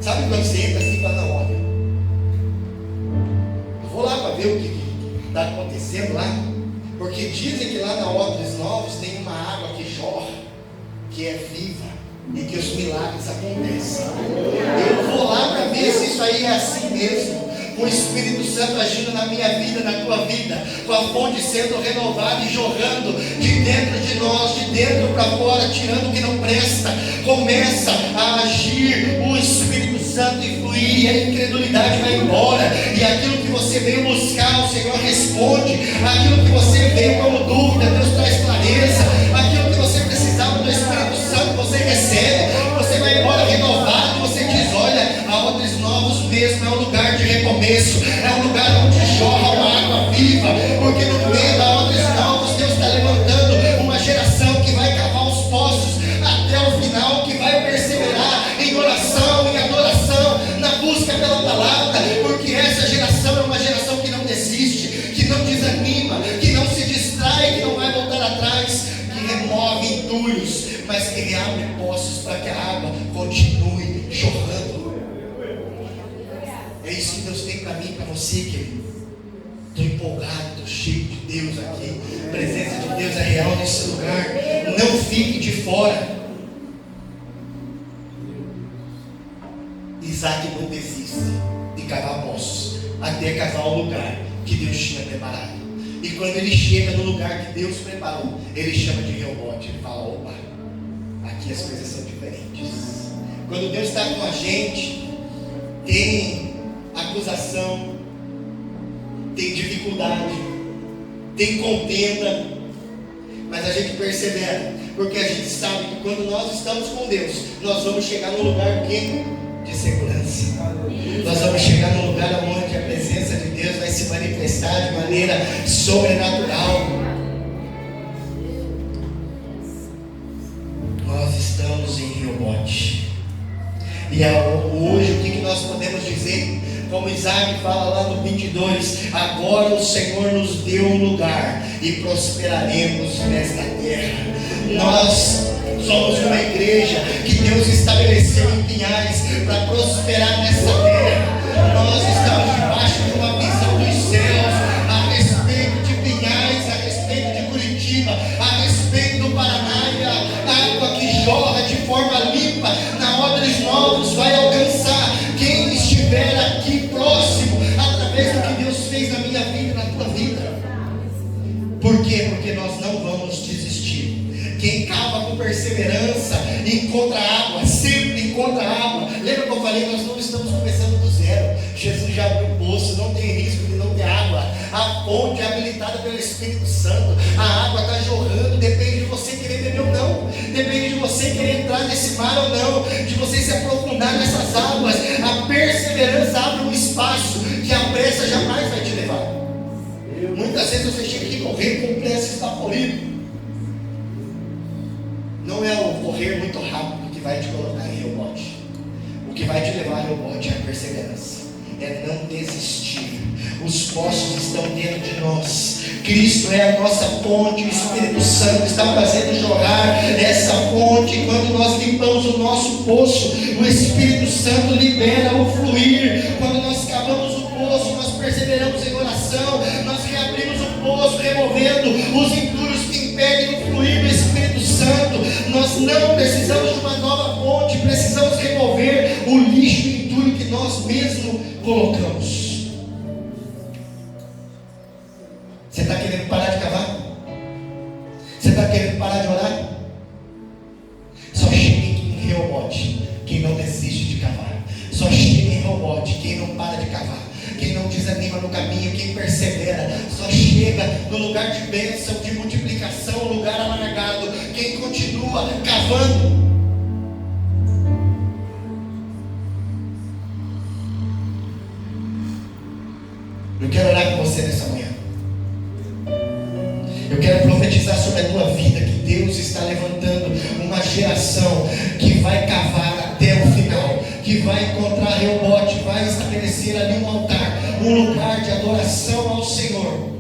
Sabe quando você entra assim e fala: não, olha, eu vou lá para ver o que está acontecendo lá, porque dizem que lá na Odres Novos tem uma água que jorra, que é viva, e que os milagres acontecem. Eu vou lá para ver se isso aí é assim mesmo, com o Espírito Santo agindo na minha vida, na tua vida, com a fonte sendo renovada e jorrando de dentro de nós, de dentro para fora, tirando o que não presta. Começa a agir o Espírito Santo e fluir, e a incredulidade vai embora, e aquilo que você veio buscar, o Senhor responde. Aquilo que você veio como dúvida, Deus traz clareza. Aquilo que você precisava do Espírito Santo, você recebe. Você vai embora renovado, você diz: olha, a Odres Novos mesmo é um lugar de recomeço, é um lugar onde jorra uma água viva, porque no meio da Odres Novos Deus está levantando uma geração que vai cavar os poços até o final, que vai perseverar em oração, em adoração, na busca pela palavra, porque essa geração é uma É isso que Deus tem para mim e para você, querido. Estou empolgado, estou cheio de Deus aqui. A presença de Deus é real nesse lugar. Não fique de fora. Isaac não desiste de cavar poços até cavar o lugar que Deus tinha preparado. E quando ele chega no lugar que Deus preparou, ele chama de Reobote. Ele fala: opa, aqui as coisas são diferentes. Quando Deus está com a gente, tem acusação, tem dificuldade, tem contenda, mas a gente persevera, porque a gente sabe que quando nós estamos com Deus, nós vamos chegar no lugar de segurança. Nós vamos chegar no lugar onde a presença de Deus vai se manifestar de maneira sobrenatural. Nós estamos em Reobote. E hoje o que nós podemos dizer? Como Isaac fala lá no 22, agora o Senhor nos deu um lugar e prosperaremos nesta terra. Nós somos uma igreja que Deus estabeleceu em Pinhais para prosperar nessa terra. Nós estamos debaixo de uma visão dos céus a respeito de Pinhais, a respeito de Curitiba, a respeito do Paraná, e a água que jorra de forma limpa na Odres Novos vai alcançar quem estiver aqui próximo, através do que Deus fez na minha vida e na tua vida. Por quê? Porque nós não vamos desistir. Quem cava com perseverança encontra água, sempre encontra água. Lembra que eu falei? Nós não estamos começando do zero. Jesus já abriu o poço, não tem risco de não ter água. A fonte é habilitada pelo Espírito Santo. A água está jorrando, depende de você querer beber ou não. Depende de você querer entrar nesse mar ou não, de você se aprofundar nessas águas. A perseverança abre um espaço que a pressa jamais vai te levar. Muitas vezes você chega aqui correndo com pressa e está correndo. Não é o correr muito rápido que vai te colocar em Reobote. O que vai te levar a Reobote é a perseverança, é não desistir. Os poços estão dentro de nós. Cristo é a nossa fonte. O Espírito Santo está fazendo jorrar essa fonte. Quando nós limpamos o nosso poço, o Espírito Santo libera o fluir. Quando nós cavamos o poço, nós perseveramos em oração, nós reabrimos o poço, removendo os entulhos que impedem o fluir do Espírito Santo. Nós não precisamos de uma nova fonte, precisamos remover o lixo e entulho que nós mesmos colocamos. Você está querendo parar de cavar? Você está querendo parar de orar? Só chega em Reobote quem não desiste de cavar. Só chega em Reobote quem não para de cavar, quem não desanima no caminho, quem persevera. Só chega no lugar de bênção, de multiplicação, lugar alargado, quem continua cavando. Eu quero orar com você nessa manhã. Eu quero profetizar sobre a tua vida que Deus está levantando uma geração que vai cavar até o final, que vai encontrar Reobote, vai estabelecer ali um altar, um lugar de adoração ao Senhor.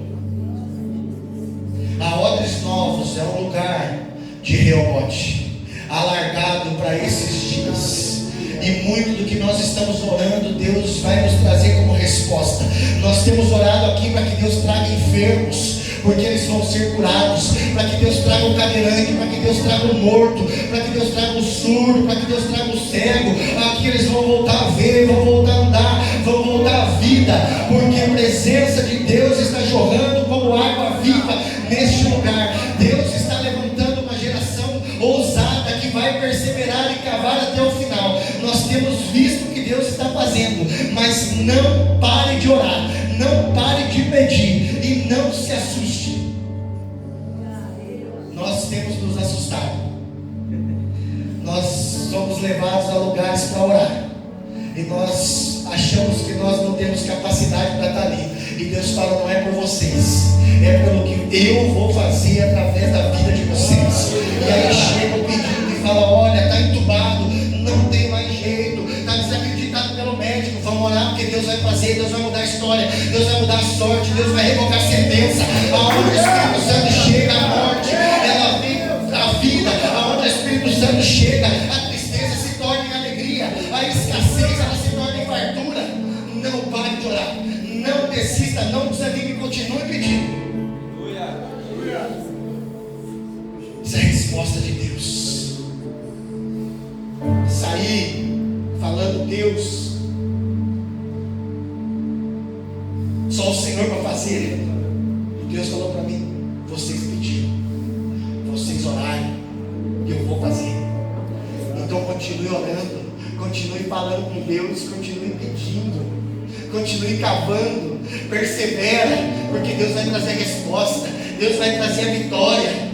A Odres Novos é um lugar de Reobote, alargado para esses dias. E muito do que nós estamos orando, Deus vai nos trazer como resposta. Nós temos orado aqui para que Deus traga enfermos, porque eles vão ser curados, para que Deus traga o cadeirante, para que Deus traga o morto, para que Deus traga o surdo, para que Deus traga o cego. Aqui eles vão voltar a ver, vão voltar a andar, vão voltar à vida, porque a presença de Deus está jorrando como água viva neste lugar. Deus está levantando uma geração ousada que vai perseverar e cavar até o final. Nós temos visto o que Deus está fazendo, mas não pare de orar, não pare de pedir e não se assuste. Nós temos nos assustado. Nós somos levados a lugares para orar e nós achamos que nós não temos capacidade para estar ali. E Deus fala: não é por vocês, é pelo que eu vou fazer através da vida de vocês. E aí chega o pedido e fala: olha, está entubado, não tem mais jeito, está desacreditado pelo médico. Vamos orar, porque Deus vai fazer, Deus vai mudar a história, Deus vai mudar a sorte, Deus vai revogar a sentença. Aonde o Espírito Santo chega, a morte ela vem a vida. Aonde o Espírito Santo chega, a tristeza se torna em alegria, a escassez ela se torna em fartura. Não desista, não desanime, continue pedindo. Isso é a resposta de Deus. Sair falando Deus, só o Senhor para fazer. E Deus falou para mim: vocês pediram, vocês oraram, e eu vou fazer. Então continue orando, continue falando com Deus, continue pedindo, continue cavando, persevera, porque Deus vai trazer a resposta, Deus vai trazer a vitória.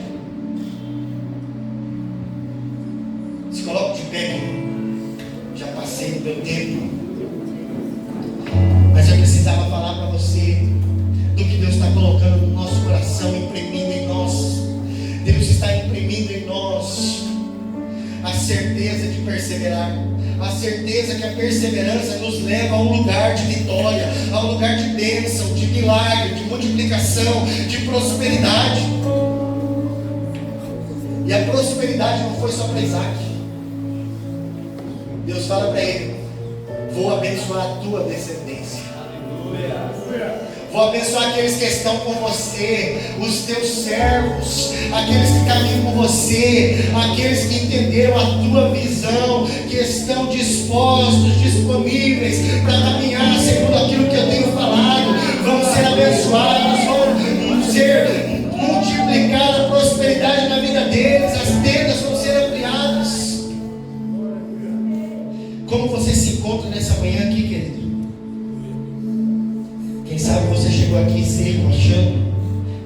Se coloque de pé, já passei do meu tempo, mas eu precisava falar para você do que Deus está colocando no nosso coração, imprimindo em nós. Deus está imprimindo em nós a certeza de perseverar, a certeza que a perseverança nos leva a um lugar de vitória, a um lugar de bênção, de milagre, de multiplicação, de prosperidade. E a prosperidade não foi só para Isaac. Deus fala para ele: vou abençoar a tua descendência. Vou abençoar aqueles que estão com você, os teus servos, aqueles que caminham com você, aqueles que entenderam a tua visão, que estão dispostos, disponíveis para caminhar segundo aquilo que eu tenho falado. Vão ser abençoados, vão ser multiplicada a prosperidade na vida deles, as tendas vão ser ampliadas. Como você se encontra nessa manhã aqui, querido? Quem sabe você chegou aqui seco, achando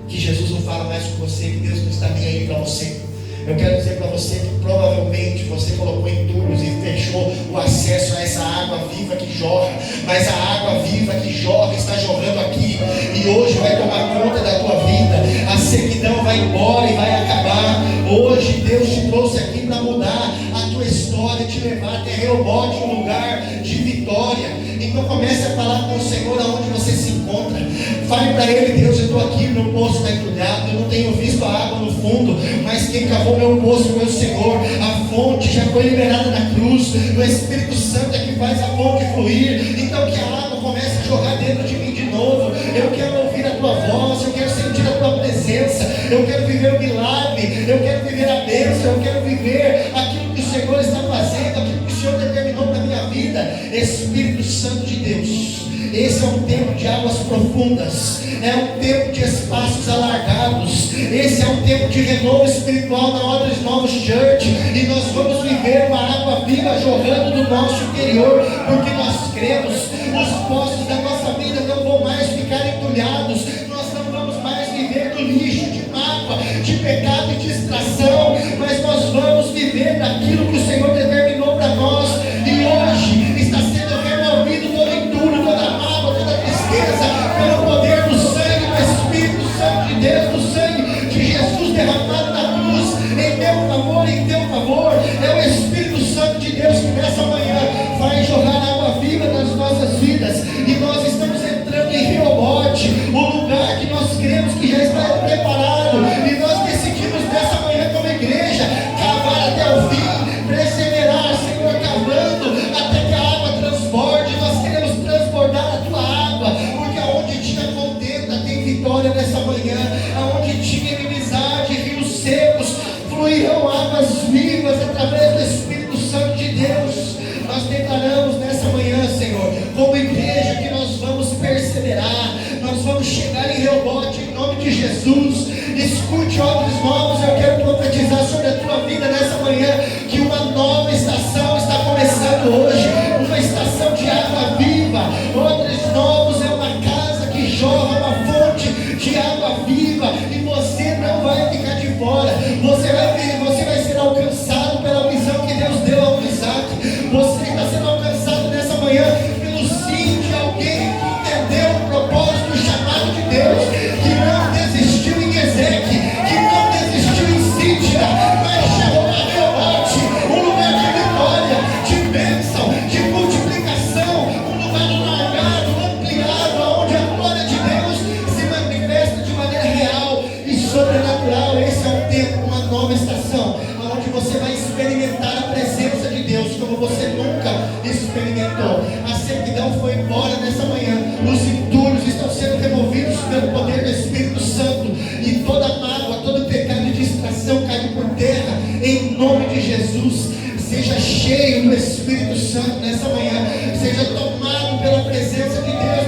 que Jesus não fala mais com você, que Deus não está nem aí para você. Eu quero dizer para você que provavelmente você colocou entulhos e fechou o acesso a essa água viva que jorra, mas a água viva que jorra está jorrando aqui, e hoje vai tomar conta da tua vida. A sequidão vai embora e vai acabar. Hoje Deus te trouxe aqui para mudar a tua história, te levar até Reobote, um lugar de vitória. Então comece a falar com o Senhor aonde você se encontra. Fale para Ele: Deus, eu estou aqui, meu poço está entulhado, eu não tenho visto a água no fundo, mas quem cavou meu poço foi o Senhor. A fonte já foi liberada na cruz, o Espírito Santo é que faz a fonte fluir. Então que a água comece a jorrar dentro de mim de novo. Eu quero ouvir a tua voz, eu quero sentir a tua presença, eu quero viver o milagre, eu quero viver a bênção, eu quero viver aquilo que o Senhor está fazendo, aquilo que o Senhor determinou para a minha vida. Espírito Santo de Deus, esse é um tempo de águas profundas, é um tempo de espaços alargados, esse é um tempo de renovo espiritual na Obras Novos Church, e nós vamos viver uma água viva jorrando do nosso interior, porque nós cremos. Os poços da nossa vida não vão mais ficar entulhados, nós não vamos mais viver do lixo, de mágoa, de pecado e distração, mas nós vamos viver daquilo que o Senhor determinou para nós. E hoje está sendo removido todo entulho, toda mágoa, toda tristeza, pelo poder do sangue do Espírito Santo de Deus, do sangue de Jesus derramado na cruz, em teu favor, em teu favor. É o Espírito Santo de Deus que nessa manhã vai jorrar água viva nas nossas vidas, e nós estamos entrando em Reobote, o lugar que nós cremos que já está preparado, e nós decidimos nessa manhã como igreja cavar até o fim, perseverar, Senhor, cavando até que a água transborde. Nós queremos transbordar a tua água, porque aonde tinha contenda tem vitória nessa manhã, aonde tinha inimizade, rios secos, fluirão águas vivas através do Espírito Santo de Deus. Nós declaramos nessa manhã, Senhor, como igreja, que nós vamos perseverar, nós vamos chegar em Reobote em nome de Jesus. Escute, Obras Novos, eu quero profetizar sobre a tua vida nessa manhã, que uma nova estação está começando hoje, uma estação de água viva. Obras Novos é uma casa que jorra uma fonte de água viva, e você não vai ficar de fora, você vai ser alcançado pela visão que Deus deu ao Isaac. Você está sendo alcançado nessa manhã pelo sim de alguém que entendeu o propósito, o chamado de Deus, que não desistiu em Ezequiel, que não desistiu em Cíntia, mas chegou a Reobote, um lugar de vitória, de bênção, de multiplicação, um lugar alargado, ampliado, onde a glória de Deus se manifesta de maneira real e sobrenatural. Esse é um tempo, uma nova estação, onde você vai experimentar a presença de Deus como você nunca experimentou. A sequidão foi embora nessa manhã, os entulhos estão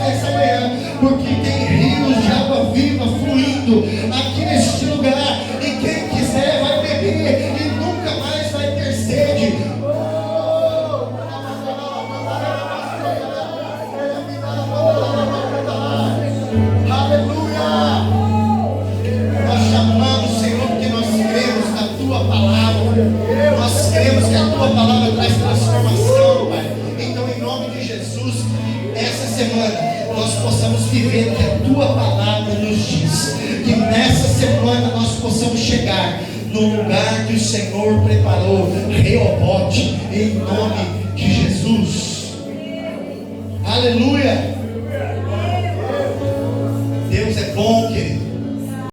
nessa manhã, porque tem rios de água viva fluindo aqui neste lugar, e quem quiser vai beber e nunca mais vai ter sede. Aleluia! Nós chamamos, Senhor, porque nós cremos na Tua palavra. Nós cremos que a Tua palavra traz transformação, Pai. Então, em nome de Jesus, essa semana nós possamos viver o que a Tua palavra nos diz. Que nessa semana nós possamos chegar no lugar que o Senhor preparou, Reobote, em nome de Jesus. Aleluia! Deus é bom, querido.